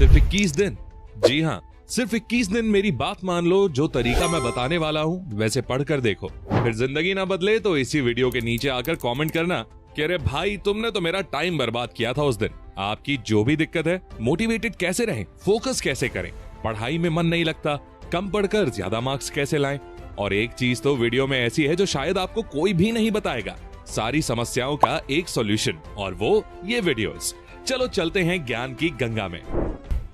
सिर्फ 21 दिन। जी हाँ, सिर्फ 21 दिन मेरी बात मान लो। जो तरीका मैं बताने वाला हूँ वैसे पढ़कर देखो, फिर जिंदगी ना बदले तो इसी वीडियो के नीचे आकर कमेंट करना कि अरे भाई तुमने तो मेरा टाइम बर्बाद किया था उस दिन। आपकी जो भी दिक्कत है, मोटिवेटेड कैसे रहें, फोकस कैसे करें, पढ़ाई में मन नहीं लगता, कम पढ़कर ज्यादा मार्क्स कैसे लाएं, और एक चीज तो वीडियो में ऐसी है जो शायद आपको कोई भी नहीं बताएगा, सारी समस्याओं का एक सॉल्यूशन, और वो ये वीडियोस। चलो चलते हैं ज्ञान की गंगा में।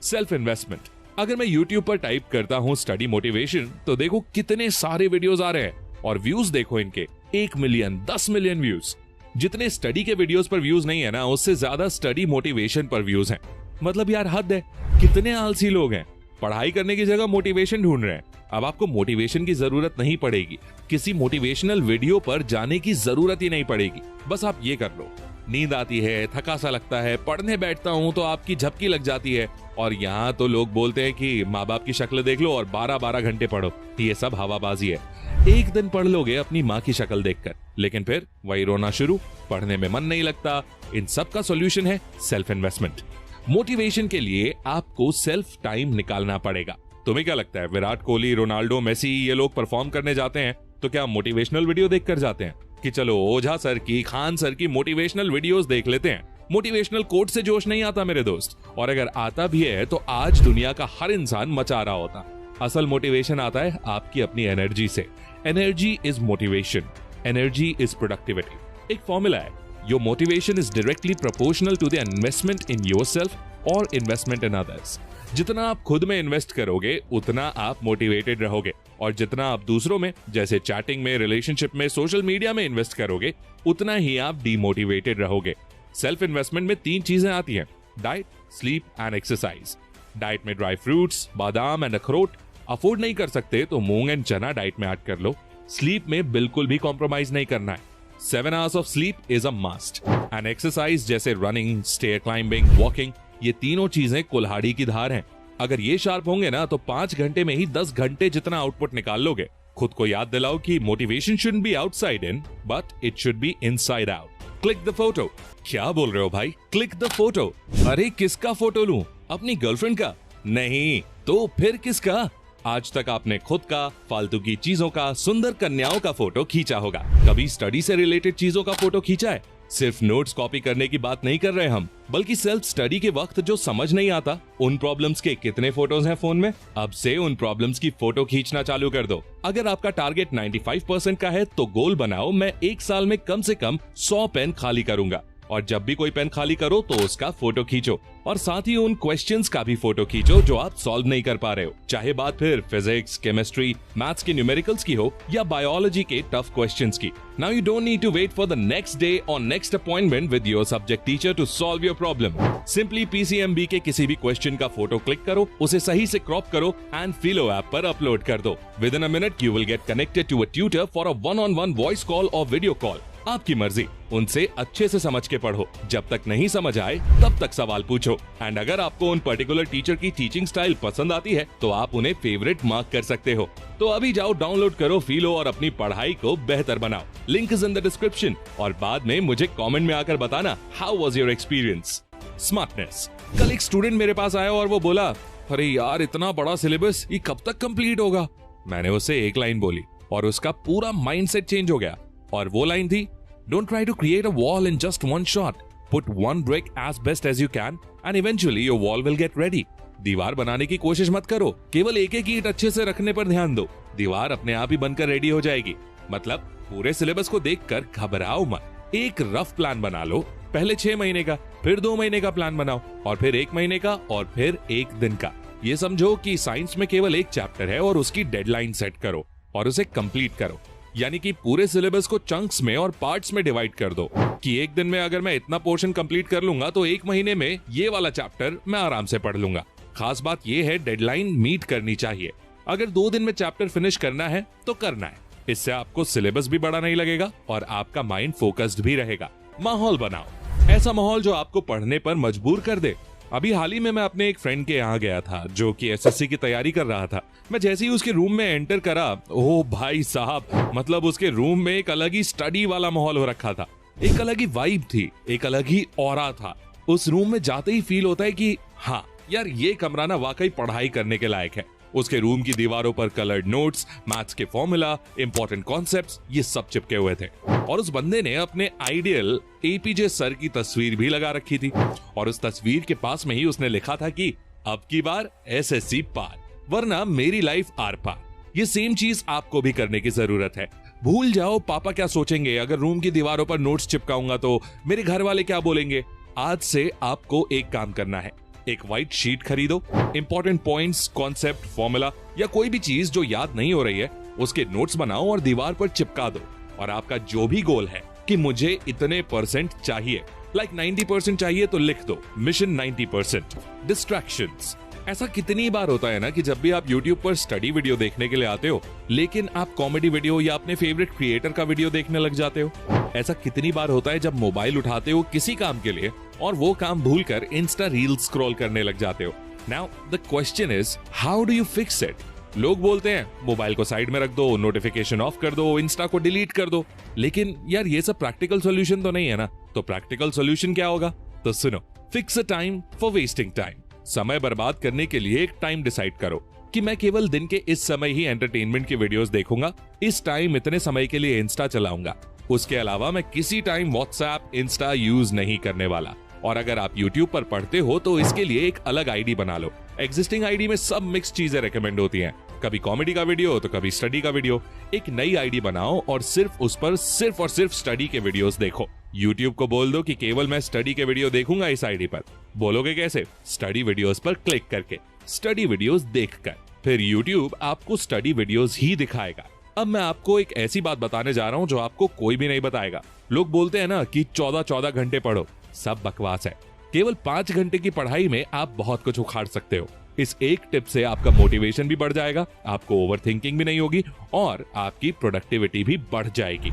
Self investment. अगर मैं YouTube पर टाइप करता हूँ स्टडी मोटिवेशन तो देखो कितने सारे वीडियोस आ रहे हैं, और व्यूज देखो इनके 1 मिलियन 10 मिलियन व्यूज। जितने स्टडी के वीडियोस पर व्यूज नहीं है ना, उससे ज्यादा स्टडी मोटिवेशन पर व्यूज हैं। मतलब यार हद है, कितने आलसी लोग हैं, पढ़ाई करने की जगह मोटिवेशन ढूंढ रहे हैं। अब आपको मोटिवेशन की जरूरत नहीं पड़ेगी, किसी मोटिवेशनल वीडियो पर जाने की जरूरत ही नहीं पड़ेगी। बस आप ये कर लो, नींद आती है, थका सा लगता है, पढ़ने बैठता हूं तो आपकी झपकी लग जाती है, और यहाँ तो लोग बोलते हैं कि माँ बाप की शक्ल देख लो और 12-12 घंटे पढ़ो। ये सब हवाबाजी है। एक दिन पढ़ लोगे अपनी माँ की शक्ल देखकर, लेकिन फिर वही रोना शुरू, पढ़ने में मन नहीं लगता। इन सब का सॉल्यूशन है सेल्फ इन्वेस्टमेंट। मोटिवेशन के लिए आपको सेल्फ टाइम निकालना पड़ेगा। तुम्हें क्या लगता है, विराट कोहली, रोनाल्डो, मेसी ये लोग परफॉर्म करने जाते हैं तो क्या मोटिवेशनल वीडियो देखकर जाते हैं कि चलो ओझा सर की, खान सर की मोटिवेशनल वीडियोस देख लेते हैं? मोटिवेशनल कोट से जोश नहीं आता मेरे दोस्त, और अगर आता भी है तो आज दुनिया का हर इंसान मचा रहा होता। असल मोटिवेशन आता है आपकी अपनी एनर्जी से। Energy is motivation, energy is productivity. एक फॉर्मूला है, your motivation is directly proportional to the investment in yourself और इन्वेस्टमेंट इन अदर्स। जितना आप खुद में इन्वेस्ट करोगे उतना आप मोटिवेटेड रहोगे, और जितना आप दूसरों में, जैसे चैटिंग में, रिलेशनशिप में, सोशल मीडिया में इन्वेस्ट करोगे उतना ही आप डीमोटिवेटेड रहोगे। सेल्फ इन्वेस्टमेंट में 3 चीजें आती हैं, diet, sleep and exercise. Diet में ड्राई फ्रूट्स, बादाम एंड अखरोट। अफोर्ड नहीं कर सकते तो मूंग एंड चना डाइट में ऐड कर लो। स्लीप में बिल्कुल भी कॉम्प्रोमाइज नहीं करना है, 7 hours of sleep is a must. And exercise जैसे रनिंग, स्टेयर क्लाइंबिंग, वॉकिंग, ये तीनों चीजें कुल्हाड़ी की धार हैं। अगर ये शार्प होंगे ना तो 5 घंटे में ही 10 घंटे जितना आउटपुट निकाल लोगे। खुद को याद दिलाओ कि motivation shouldn't be outside in, but it should be inside out. Click the photo. क्या बोल रहे हो भाई, क्लिक द फोटो? अरे किसका फोटो लूं, अपनी गर्लफ्रेंड का? नहीं तो फिर किसका? आज तक आपने खुद का, फालतू की चीजों का, सुंदर कन्याओं का फोटो खींचा होगा। कभी स्टडी से रिलेटेड चीजों का फोटो खींचा है? सिर्फ नोट्स कॉपी करने की बात नहीं कर रहे हम, बल्कि सेल्फ स्टडी के वक्त जो समझ नहीं आता उन प्रॉब्लम्स के कितने फोटोज हैं फोन में। अब से उन प्रॉब्लम्स की फोटो खींचना चालू कर दो। अगर आपका टारगेट 95% का है तो गोल बनाओ, मैं 1 साल में कम से कम 100 पेन खाली करूंगा, और जब भी कोई पेन खाली करो तो उसका फोटो खींचो, और साथ ही उन क्वेश्चंस का भी फोटो खींचो जो आप सॉल्व नहीं कर पा रहे हो। चाहे बात फिर फिजिक्स, केमिस्ट्री, मैथ्स के न्यूमेरिकल्स की हो या बायोलॉजी के टफ क्वेश्चंस की। Now you don't need to wait for the next day और next appointment with your subject teacher to solve your problem. Simply PCMB के किसी भी क्वेश्चन का फोटो क्लिक करो, उसे सही से क्रॉप करो एंड फिलो ऐप पर अपलोड कर दो। Within a minute you will get connected to a tutor for a 1-on-1 voice call और वीडियो कॉल। आपकी मर्जी, उनसे अच्छे से समझ के पढ़ो। जब तक नहीं समझ आए तब तक सवाल पूछो, एंड अगर आपको उन पर्टिकुलर टीचर की टीचिंग स्टाइल पसंद आती है तो आप उन्हें फेवरेट मार्क कर सकते हो। तो अभी जाओ, डाउनलोड करो, फीलो और अपनी पढ़ाई को बेहतर बनाओ। Link is in the description, और बाद में मुझे कमेंट में आकर बताना how was your experience. Smartness. कल एक स्टूडेंट मेरे पास आया और वो बोला, अरे यार इतना बड़ा सिलेबस, ये कब तक कंप्लीट होगा? मैंने उसे एक लाइन बोली और उसका पूरा माइंडसेट चेंज हो गया, और वो लाइन थी, Don't try to create a wall in just one shot. Put one brick as best as you can and eventually your wall will get ready. दीवार बनाने की कोशिश मत करो, केवल एक एक ईंट अच्छे से रखने पर ध्यान दो, दीवार अपने आप ही बनकर रेडी हो जाएगी। मतलब पूरे सिलेबस को देखकर घबराओ मत, एक रफ प्लान बना लो। पहले 6 महीने का, फिर 2 महीने का प्लान बनाओ, और फिर 1 महीने का, और फिर 1 दिन का। ये समझो कि साइंस में केवल एक चैप्टर है और उसकी डेडलाइन सेट करो और उसे कंप्लीट करो। यानी कि पूरे सिलेबस को चंक्स में और पार्ट्स में डिवाइड कर दो कि 1 दिन में अगर मैं इतना पोर्शन कंप्लीट कर लूंगा तो 1 महीने में ये वाला चैप्टर मैं आराम से पढ़ लूंगा। खास बात ये है, डेडलाइन मीट करनी चाहिए। अगर 2 दिन में चैप्टर फिनिश करना है तो करना है, इससे आपको सिलेबस भी बड़ा नहीं लगेगा और आपका माइंड फोकस्ड भी रहेगा। माहौल बनाओ, ऐसा माहौल जो आपको पढ़ने पर मजबूर कर दे। अभी हाल ही में मैं अपने एक फ्रेंड के यहाँ गया था जो कि SSC की तैयारी कर रहा था। मैं जैसे ही उसके रूम में एंटर करा, ओ भाई साहब, मतलब उसके रूम में एक अलग ही स्टडी वाला माहौल हो रखा था, एक अलग ही वाइब थी, एक अलग ही ऑरा था। उस रूम में जाते ही फील होता है कि हाँ, यार ये कमरा ना वाकई पढ़ाई करने के लायक है। उसके रूम की दीवारों पर कलर्ड नोट्स, मैथ्स के फॉर्मूला, इंपॉर्टेंट कॉन्सेप्ट्स ये सब चिपके हुए थे। और उस बंदे ने अपने आइडियल एपीजे सर की तस्वीर भी लगा रखी थी और उस तस्वीर के पास में ही उसने लिखा था कि अब की बार एसएससी पार, वरना मेरी लाइफ आर पार। ये सेम चीज आपको भी करने की जरूरत है। भूल जाओ पापा क्या सोचेंगे, अगर रूम की दीवारों पर नोट्स चिपकाऊंगा तो मेरे घर वाले क्या बोलेंगे। आज से आपको एक काम करना है, एक व्हाइट शीट खरीदो, इंपॉर्टेंट पॉइंट्स, कॉन्सेप्ट, फॉर्मूला या कोई भी चीज जो याद नहीं हो रही है उसके नोट्स बनाओ और दीवार पर चिपका दो। और आपका जो भी गोल है कि मुझे इतने परसेंट चाहिए, लाइक 90% चाहिए, तो लिख दो मिशन 90%। डिस्ट्रैक्शंस, ऐसा कितनी बार होता है ना कि जब भी आप YouTube पर स्टडी वीडियो देखने के लिए आते हो लेकिन आप कॉमेडी वीडियो या अपने फेवरेट क्रिएटर का वीडियो देखने लग जाते हो। ऐसा कितनी बार होता है जब मोबाइल उठाते हो किसी काम के लिए और वो काम भूलकर इंस्टा रील स्क्रॉल करने लग जाते हो। Now the question is how do you fix it. लोग बोलते हैं मोबाइल को साइड में रख दो, नोटिफिकेशन ऑफ कर दो, इंस्टा को डिलीट कर दो, लेकिन यार ये सब प्रैक्टिकल सॉल्यूशन तो नहीं है ना। तो प्रैक्टिकल सॉल्यूशन क्या होगा? तो सुनो, fix a time for wasting time. समय बर्बाद करने के लिए एक टाइम डिसाइड करो कि मैं केवल दिन के इस समय ही एंटरटेनमेंट की वीडियोस देखूंगा, इस टाइम इतने समय के लिए इंस्टा चलाऊंगा, उसके अलावा मैं किसी टाइम व्हाट्सएप, इंस्टा यूज नहीं करने वाला। और अगर आप YouTube पर पढ़ते हो तो इसके लिए एक अलग आईडी बना लो। एग्जिस्टिंग आईडी में सब मिक्स चीजें रेकमेंड होती हैं, कभी कॉमेडी का वीडियो तो कभी स्टडी का वीडियो। एक नई आईडी बनाओ और सिर्फ उस पर सिर्फ और सिर्फ स्टडी के वीडियोस देखो। YouTube को बोल दो कि केवल मैं स्टडी के वीडियो देखूंगा इस आईडी पर। बोलोगे कैसे? स्टडी वीडियोस पर क्लिक करके, स्टडी वीडियोस देखकर। फिर YouTube आपको स्टडी वीडियोस ही दिखाएगा। अब मैं आपको एक ऐसी बात बताने जा रहा हूं जो आपको कोई भी नहीं बताएगा। लोग बोलते हैं ना कि 14-14 घंटे पढ़ो, सब बकवास है। केवल 5 घंटे की पढ़ाई में आप बहुत कुछ उखाड़ सकते हो। इस एक टिप से आपका मोटिवेशन भी बढ़ जाएगा, आपको ओवर थिंकिंग भी नहीं होगी और आपकी प्रोडक्टिविटी भी बढ़ जाएगी।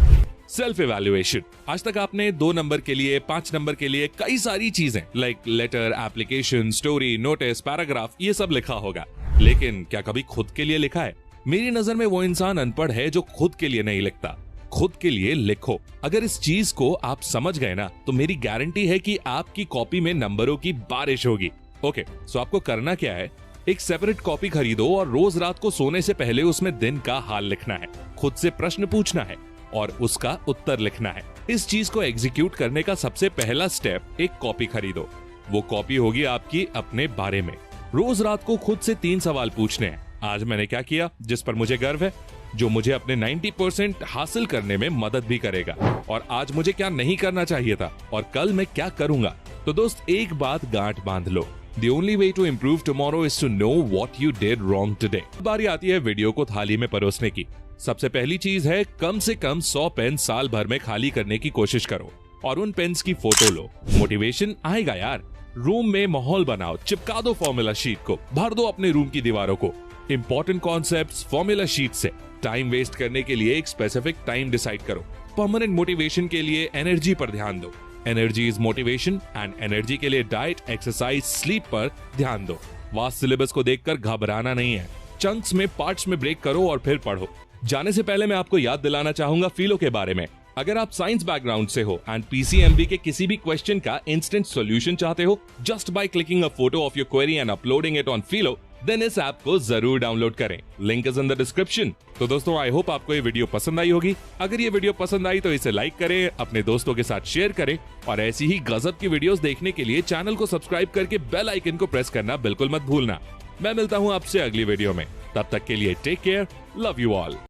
सेल्फ इवैल्यूएशन, आज तक आपने 2 नंबर के लिए, 5 नंबर के लिए कई सारी चीजें like letter, application, story, notice, paragraph ये सब लिखा होगा, लेकिन क्या कभी खुद के लिए लिखा है? मेरी नजर में वो इंसान अनपढ़ है जो खुद के लिए नहीं लिखता। खुद के लिए लिखो। अगर इस चीज को आप समझ गए ना तो मेरी गारंटी है कि आपकी कॉपी में नंबरों की बारिश होगी। ओके, सो आपको करना क्या है, एक सेपरेट कॉपी खरीदो और रोज रात को सोने से पहले उसमें दिन का हाल लिखना है, खुद से प्रश्न पूछना है और उसका उत्तर लिखना है। इस चीज को एग्जीक्यूट करने का सबसे पहला स्टेप, एक कॉपी खरीदो। वो कॉपी होगी आपकी अपने बारे में। रोज रात को खुद से 3 सवाल पूछने हैं। आज मैंने क्या किया जिस पर मुझे गर्व है, जो मुझे अपने 90% हासिल करने में मदद भी करेगा, और आज मुझे क्या नहीं करना चाहिए था और कल मैं क्या करूंगा। तो दोस्त, एक बात गांठ बांध लो, The only way to improve tomorrow is to know what you did wrong today। बारी आती है वीडियो को थाली में परोसने की। सबसे पहली चीज है कम से कम 100 पेन साल भर में खाली करने की कोशिश करो और उन पेन्स की फोटो लो। मोटिवेशन आएगा यार। रूम में माहौल बनाओ, चिपका दो फॉर्मूला शीट को, भर दो अपने रूम की दीवारों को इंपॉर्टेंट कॉन्सेप्ट्स फॉर्मूला शीट से। टाइम वेस्ट करने के लिए एक स्पेसिफिक टाइम डिसाइड करो। परमानेंट मोटिवेशन के लिए एनर्जी पर ध्यान दो। Energy is motivation and energy के लिए डाइट, एक्सरसाइज, स्लीप पर ध्यान दो। वास्ट सिलेबस को देखकर घबराना नहीं है, चंक्स में, पार्ट्स में ब्रेक करो और फिर पढ़ो। जाने से पहले मैं आपको याद दिलाना चाहूंगा फिलो के बारे में। अगर आप साइंस बैकग्राउंड से हो एंड पीसीएमबी के किसी भी क्वेश्चन का इंस्टेंट सॉल्यूशन चाहते हो just by clicking a photo of your query and uploading it on Filo, then इस ऐप को जरूर डाउनलोड करें। Link is in the description. तो दोस्तों, आई होप आपको ये वीडियो पसंद आई होगी। अगर ये वीडियो पसंद आई तो इसे लाइक करें, अपने दोस्तों के साथ शेयर करें और ऐसी ही गजब की वीडियोस देखने के लिए चैनल को सब्सक्राइब करके बेल आइकन को प्रेस करना बिल्कुल मत भूलना। मैं मिलता हूं आपसे अगली वीडियो में, तब तक के लिए take care, love you all.